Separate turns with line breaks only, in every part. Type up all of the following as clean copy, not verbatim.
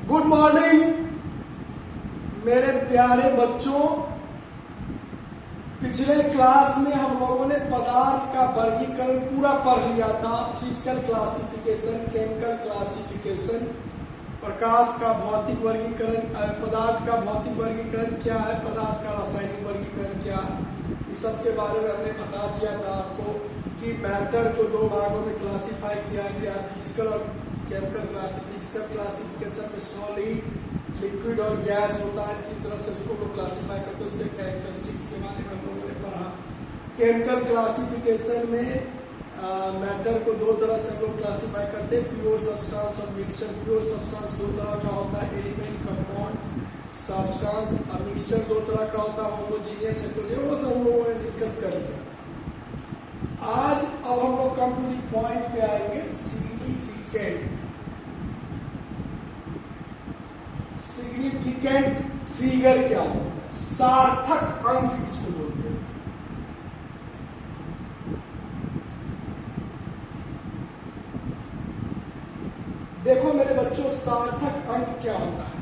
Good morning मेरे प्यारे बच्चों। पिछले क्लास में हम लोगों ने पदार्थ का वर्गीकरण पूरा पढ़ लिया था। फिजिकल क्लासिफिकेशन, केमिकल क्लासिफिकेशन, प्रकाश का भौतिक वर्गीकरण, पदार्थ का भौतिक वर्गीकरण क्या है, पदार्थ का रासायनिक वर्गीकरण क्या है, इस सब के बारे में हमने बता दिया था आपको कि मैटर को दो भागों में क्लासिफाई किया गया, फिजिकल और केमिकल फिजिकल क्लासिफिकेशन में सॉलिड, लिक्विड और गैस होता है, किस तरह से उसको लोग क्लासिफाई करते हैं, उसके कैरेक्टरिस्टिक्स के बारे में हम लोगों ने पढ़ा। केमिकल क्लासिफिकेशन में मैटर को दो तरह से हम लोग क्लासिफाई करते हैं, प्योर सब्सटेंस और मिक्सचर। प्योर सब्सटेंस दो तरह का होता है, एलिमेंट, कंपाउंड, सब्सटेंस। और मिक्सचर दो तरह का होता है, होमोजीनियस, हेटेरोजेनियस। वो सब हम लोगों ने डिस्कस कर लिया। आज अब हम लोग कम टू दी पॉइंट पे आएंगे। सिग्निफिकेंट फिगर क्या होता है? सार्थक अंक इसको बोलते हैं। देखो मेरे बच्चों, सार्थक अंक क्या होता है?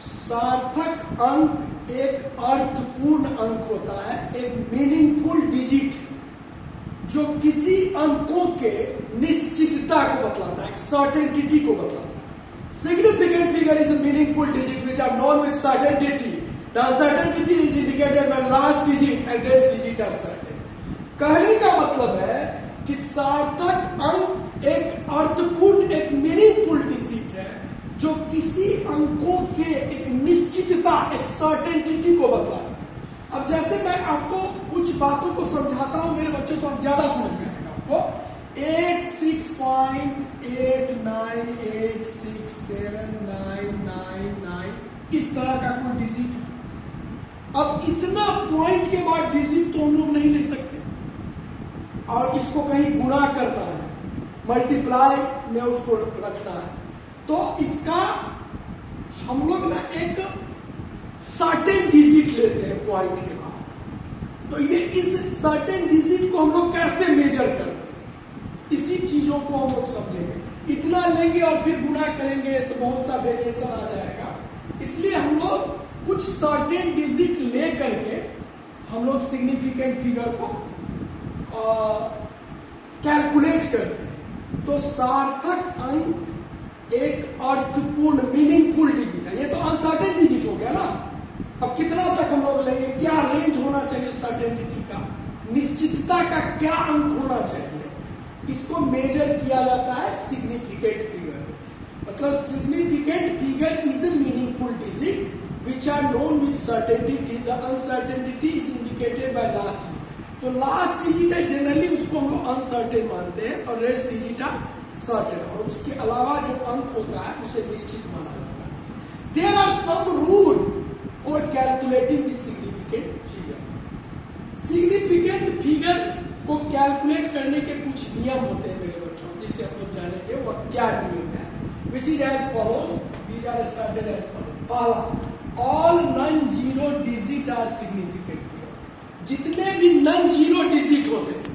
सार्थक अंक एक अर्थपूर्ण अंक होता है, एक मीनिंगफुल डिजिट जो किसी अंकों के निश्चितता को बतलाता है, एक सर्टेनिटी को बतलाता है। Significant figure is a meaningful digit which are known with certainty. The uncertainty is indicated by last digit and next digit are certain. कहने का मतलब है कि सार्थक अंक एक अर्थपूर्ण, एक मीनिंगफुल डिजिट है जो किसी अंकों के एक निश्चितता, एक सर्टेनिटी को बतलाता है। अब जैसे मैं आपको कुछ बातों को समझाता हूं मेरे बच्चों, तो आप ज्यादा समझ में आएगा आपको। 86.89867999 इस तरह का कोई डिजिट है। अब इतना पॉइंट के बाद डिजिट तो हम लोग नहीं ले सकते, और इसको कहीं गुणा करना है, मल्टीप्लाई में उसको रखना है, तो इसका हम लोग ना एक सर्टेन डिजिट लेते हैं पॉइंट के बाद। तो ये इस सर्टेन डिजिट को हम लोग कैसे मेजर करते हैं, इसी चीजों को हम लोग समझेंगे। इतना लेंगे और फिर गुणा करेंगे तो बहुत सा वेरिएशन आ जाएगा, इसलिए हम लोग कुछ सर्टेन डिजिट ले करके हम लोग सिग्निफिकेंट फिगर को कैलकुलेट करते हैं। तो सार्थक अंक एक अर्थपूर्ण, मीनिंगफुल डिजिट है। ये तो अनसर्टेन डिजिट हो गया ना। अब कितना तक हम लोग लेंगे, क्या रेंज होना चाहिए सर्टेनिटी का, निश्चितता का क्या अंक होना चाहिए, इसको मेजर किया जाता है सिग्निफिकेंट फिगर। मतलब significant figure is a meaningful digit which are known with certainty. The uncertainty is indicated by last digit. जो लास्ट डिजिट है जनरली उसको हम लोग अनसर्टेन मानते हैं और रेस्ट डिजिट आर सर्टेन, और उसके अलावा जो अंक होता है उसे निश्चित माना जाता है। There are some rule for calculating the significant figure. Significant figure को कैलकुलेट करने के कुछ नियम होते हैं मेरे बच्चों, जिसे हम लोग जानेंगे वो क्या नियम है। Which is as follows, these are started as follows. पहला, all non zero digit are significant figure. जितने भी नॉन जीरो डिजिट होते हैं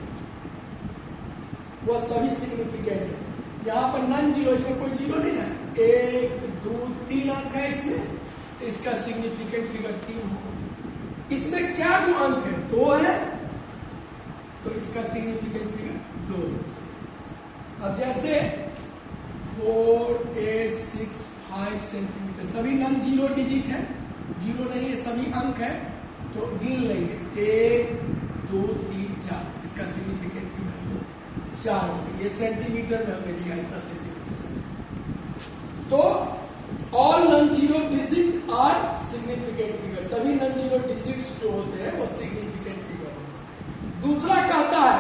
वो सभी सिग्निफिकेंट है। यहाँ पर नॉन जीरो, इसमें कोई जीरो नहीं है, 1 2 3 अंक है इसमें, इसका सिग्निफिकेंट फिगर 3 होगा। इसमें क्या जो अंक है, 2 है, तो इसका सिग्निफिकेंट फिगर 2। अब जैसे 4 8 6 5 सेंटीमीटर सभी नॉन जीरो डिजिट है, जीरो नहीं है, सभी अंक है, तो गिन लेंगे 1 2 3 4, इसका सिग्निफिकेंट फिगर 4। ये सेंटीमीटर में हमने दिया, इतना सेंटीमीटर। तो all non zero digit are significant figure. सभी नॉन जीरो डिजिट्स जो होते हैं वो सिग्निफिकेंट फिगर होते हैं। दूसरा कहता है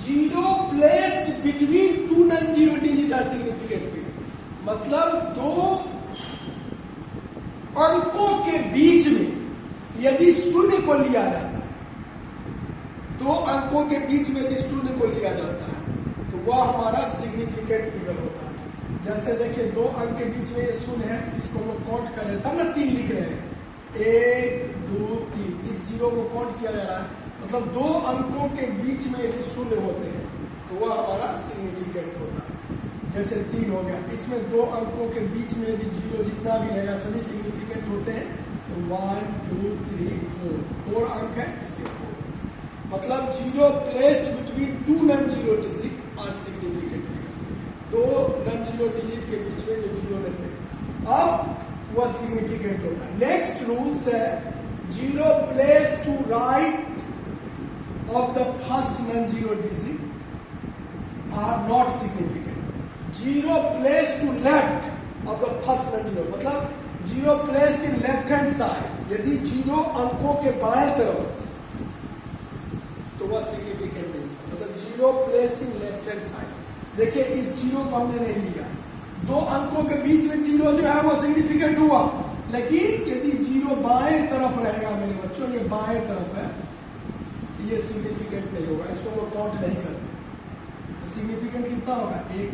zero placed between two non zero digit are significant figure. मतलब दो अंकों के बीच में यदि शून्य को लिया जाता है, दो अंकों के बीच में यदि शून्य को लिया जाता है तो वह हमारा सिग्निफिकेंट फिगर होता है। जैसे देखिए 2 अंक के बीच में ये शून्य है, इसको हम लोग काउंट कर रहे हैं, तब ना 3 लिख रहे हैं, 1 2 3, इस जीरो को काउंट किया जा रहा है। मतलब 2 अंकों के बीच में यदि शून्य होते हैं तो वह हमारा सिग्निफिकेंट होता है। जैसे 3 हो गया, इसमें 2 अंकों के बीच में यदि 0 जितना भी रहेगा सभी सिग्निफिकेंट होते हैं। तो 1 2 3 4 अंक है, इसके 4 मतलब 0 placed between 2 non zero digit are significant. 2 non zero digit के बीच में जो 0 रहते हैं अब वह सिग्निफिकेंट होता है। नेक्स्ट रूल्स है 0 place to right of the first non zero digit are not significant. 0 place to left of the first non zero मतलब 0 placed in left hand side, यदि 0 अंकों के बाएं तरफ तो वह सिग्निफिकेंट नहीं, मतलब 0 placed in left hand side. देखिए इस 0 को हमने नहीं लिया, 2 अंकों के बीच में 0 जो है वो सिग्निफिकेंट हुआ, लेकिन यदि 0 बाएं तरफ रहेगा मेरे बच्चों, ये बाएं तरफ है, ये सिग्निफिकेंट नहीं होगा, इसको हम लोग काउंट नहीं करते। सिग्निफिकेंट कितना होगा 1।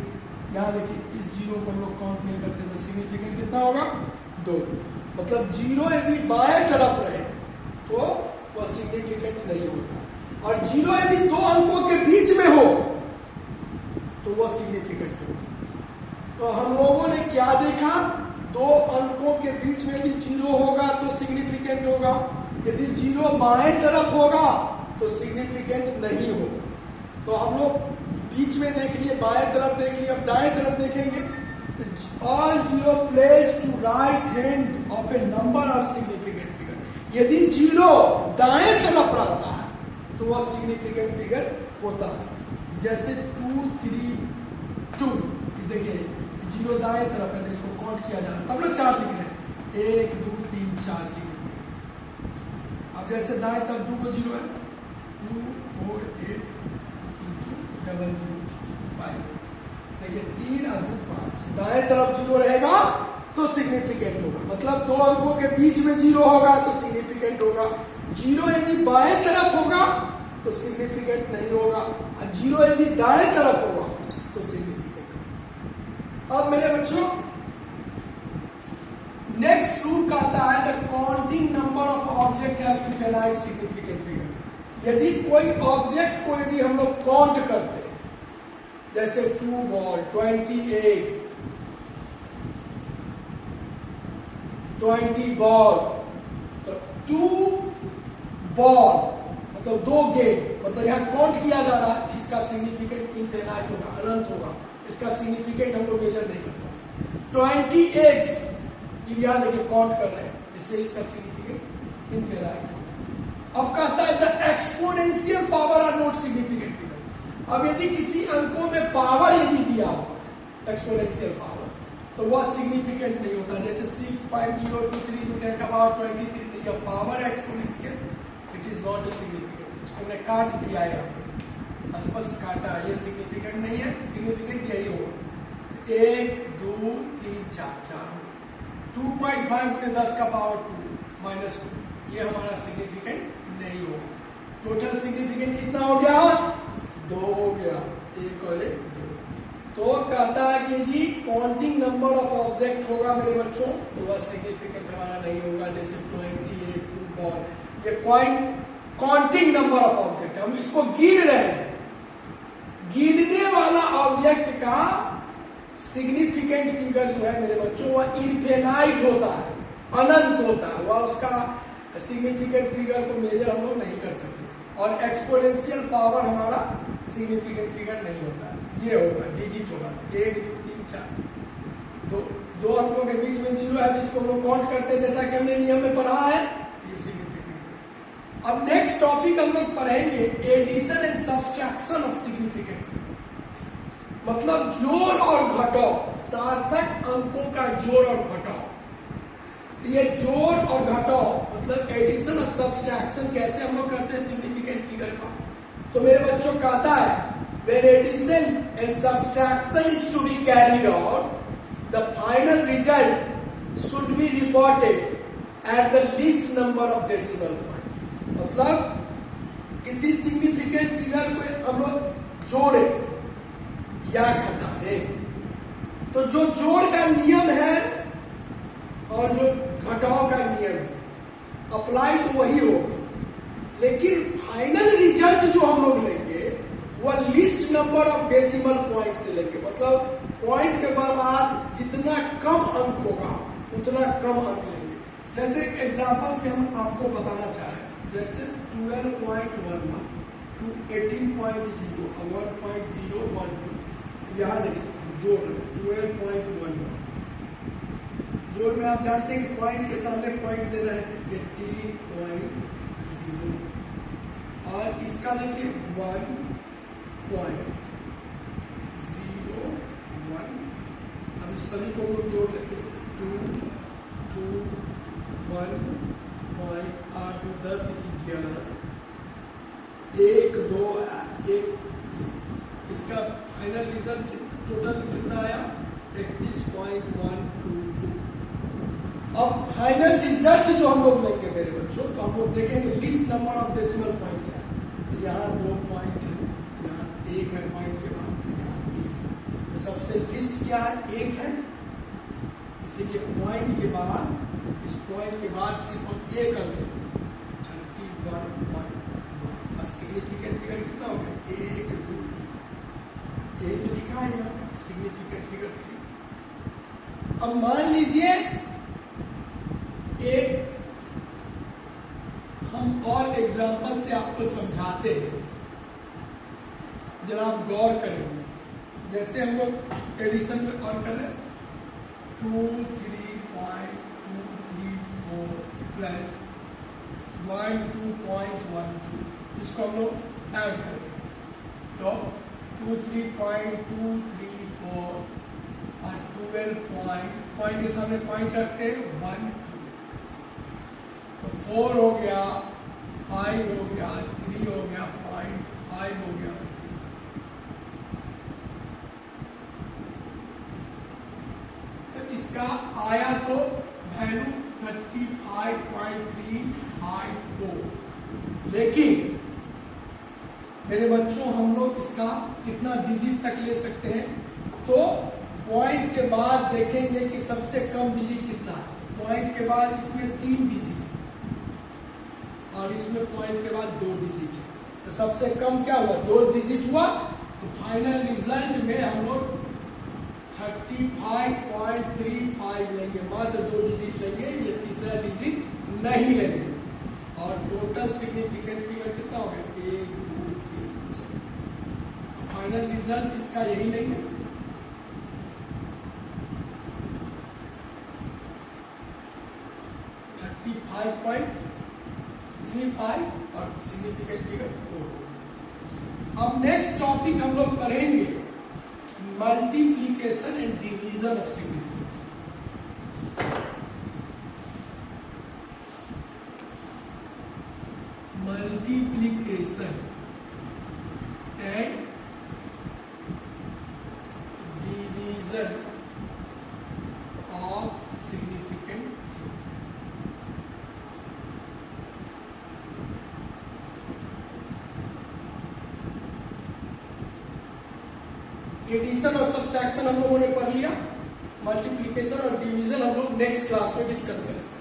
यहाँ देखिए इस 0 को हम लोग काउंट नहीं करते तो सिग्निफिकेंट कितना होगा 2। मतलब 0 यदि बाएं तरफ रहे तो वह सिग्निफिकेंट नहीं होता, और 0 यदि 2 अंकों के बीच में हो तो वह सिग्निफिकेंट होगा। तो हम लोगों ने क्या देखा, 2 अंकों के बीच में यदि 0 होगा तो सिग्निफिकेंट होगा, यदि 0 बाएं तरफ होगा तो सिग्निफिकेंट नहीं होगा। तो हम लोग बीच में देख लिए, बाएं तरफ देख लिए, अब दाएं तरफ देखेंगे। All 0 place to right hand of a number of significant figure. यदि 0 दाएं तरफ रहता है तो वह सिग्निफिकेंट फिगर होता है। जैसे 2 3 2, देखिए 0 दाएं तरफ है तो इसको काउंट किया जा रहा है, तब लोग 4 लिख रहे हैं, 1 2 3 4 सिग्निफिकेंट। अब जैसे दाएं तरफ 2 को 0 है, 2 4 8 0 5, देखिए 3 और 2 5, दाएं तरफ 0 रहेगा तो सिग्निफिकेंट होगा, मतलब 2 अंकों के बीच में 0 होगा तो सिग्निफिकेंट होगा। 0 यदि बाएं तरफ होगा तो सिग्निफिकेंट नहीं होगा, और 0 यदि दाएं तरफ होगा तो सिग्निफिकेंट होगा। अब मेरे बच्चों नेक्स्ट रूल कहता है the counting number of object have infinite significant figure. यदि कोई ऑब्जेक्ट को यदि हम लोग काउंट करते हैं, जैसे 2 बॉल 28, 20 बॉल, तो 2 बॉल मतलब 2 गेंद, मतलब यहां काउंट किया जा रहा है, इसका सिग्निफिकेंट इनफाइनाइट होगा, अनंत होगा, इसका सिग्निफिकेंट हम लोग मेजर नहीं कर पाएंगे। 20 एग्स यहां देखिए काउंट कर रहे हैं, इसलिए इसका सिग्निफिकेंट इनफाइनाइट होगा। अब कहता है the exponential power are not significant figure. अब यदि किसी अंकों में पावर यदि दिया हुआ है एक्सपोनेंशियल पावर, तो वह सिग्निफिकेंट नहीं होता। जैसे 6 5 0 2 3 to 10 का पावर 23, तो यह पावर है exponential, it is not a significant. इसको हमने काट दिया है, यहाँ पे स्पष्ट काटा है, ये सिग्निफिकेंट नहीं है, सिग्निफिकेंट यही होगा 1 2 3 4 4 2.5 गुने 10 का पावर 2 -2, ये हमारा सिग्निफिकेंट नहीं होगा। टोटल सिग्निफिकेंट कितना हो गया 2 हो गया, 1 और 1 2। तो कहता है कि यदि काउंटिंग नंबर ऑफ ऑब्जेक्ट होगा मेरे बच्चों तो वह सिग्निफिकेंट हमारा नहीं होगा। जैसे 28 2 बॉल, ये काउंटिंग नंबर ऑफ ऑब्जेक्ट, हम इसको गिन रहे हैं, गिनने वाला ऑब्जेक्ट का सिग्निफिकेंट फिगर जो है मेरे बच्चों वह इनफिनाइट होता है, अनंत होता है, वह उसका सिग्निफिकेंट फिगर को मेजर हम लोग नहीं कर सकते। और एक्सपोनेंशियल पावर हमारा सिग्निफिकेंट फिगर नहीं होता है, ये होगा डिजिट होगा 1 2 3 4, 2 अंकों के बीच में 0 है, जिसको हम लोग काउंट करते हैं जैसा कि हमने नियम में पढ़ा है, ये सिग्निफिकेंट। अब नेक्स्ट टॉपिक हम लोग पढ़ेंगे addition and subtraction of significant figure, मतलब जोड़ और घटाव, सार्थक अंकों का जोड़ और घटाव। ये जोड़ और घटाव मतलब एडिशन और सब्सट्रैक्शन कैसे हम लोग करते हैं सिग्निफिकेंट फिगर का। तो मेरे बच्चों कहता है when addition and subtraction is to be carried out, the final result should be reported at the least number of decimal point। मतलब किसी सिग्निफिकेंट फिगर को हम लोग जोड़े या घटाए तो जो जोड़ का नियम है और जो घटाव का नियम है अप्लाई तो वही होगा, लेकिन फाइनल रिजल्ट जो हम लोग लेंगे वह list number of decimal point से लेंगे। मतलब पॉइंट के बाद जितना कम अंक होगा उतना कम अंक लेंगे। जैसे एग्जांपल से हम आपको बताना चाह रहे हैं, जैसे 12.11 टू 18.0 और 1.012 यहाँ देखिए जोड़ रहे हैं 12.11 जोड़ में आप जानते हैं कि पॉइंट के सामने पॉइंट देना है 18.0 और इसका देखिए 1.01। अब इस सभी को जोड़ लेते हैं 2 2 1 8 10 11 1 2 1। इसका फाइनल रिजल्ट टोटल कितना आया 31.122। अब फाइनल रिजल्ट जो हम लोग लेंगे मेरे बच्चों, तो हम लोग देखेंगे list number of decimal point क्या है। यहाँ 2 पॉइंट है, यहाँ 1 है पॉइंट के बाद, यहाँ 3 है। तो सबसे लिस्ट क्या है 1 है, इसीलिए पॉइंट के बाद इस पॉइंट के बाद सिर्फ हम 1 अंक लेंगे 31.1। और सिग्निफिकेंट फिगर कितना हो गया 1 2 3, यही तो लिखा है यहाँ पे सिग्निफिकेंट फिगर 3। अब मान लीजिए एक हम और एग्जांपल से आपको समझाते हैं, जरा आप गौर करेंगे। जैसे हम लोग एडिशन में और कर रहे हैं 23.234 प्लस 12.12, इसको हम लोग ऐड कर देंगे तो 23.234 और 12 पॉइंट के सामने पॉइंट रखते हैं 1 2, तो 4 हो गया 5 हो गया 3 हो गया 0.5 हो गया 3। तो इसका आया तो वैल्यू 35.354। लेकिन मेरे बच्चों हम लोग इसका कितना डिजिट तक ले सकते हैं, तो पॉइंट के बाद देखेंगे कि सबसे कम डिजिट कितना है। पॉइंट के बाद इसमें 3 डिजिट है और इसमें पॉइंट के बाद 2 डिजिट है, तो सबसे कम क्या हुआ 2 डिजिट हुआ। तो फाइनल रिजल्ट में हम लोग 35.35 लेंगे, मात्र 2 डिजिट लेंगे, ये तीसरा डिजिट नहीं लेंगे। और टोटल सिग्निफिकेंट फिगर कितना हो गया 1 2 3 4। फाइनल रिजल्ट इसका यही लेंगे। और सिग्निफिकेंट फिगर 4। अब नेक्स्ट टॉपिक हम लोग पढ़ेंगे multiplication and division of significant. Multiplication and division of significant. Addition और सब्सट्रैक्शन हम लोगों ने पढ़ लिया, मल्टीप्लिकेशन और डिवीजन हम लोग नेक्स्ट क्लास में डिस्कस करेंगे।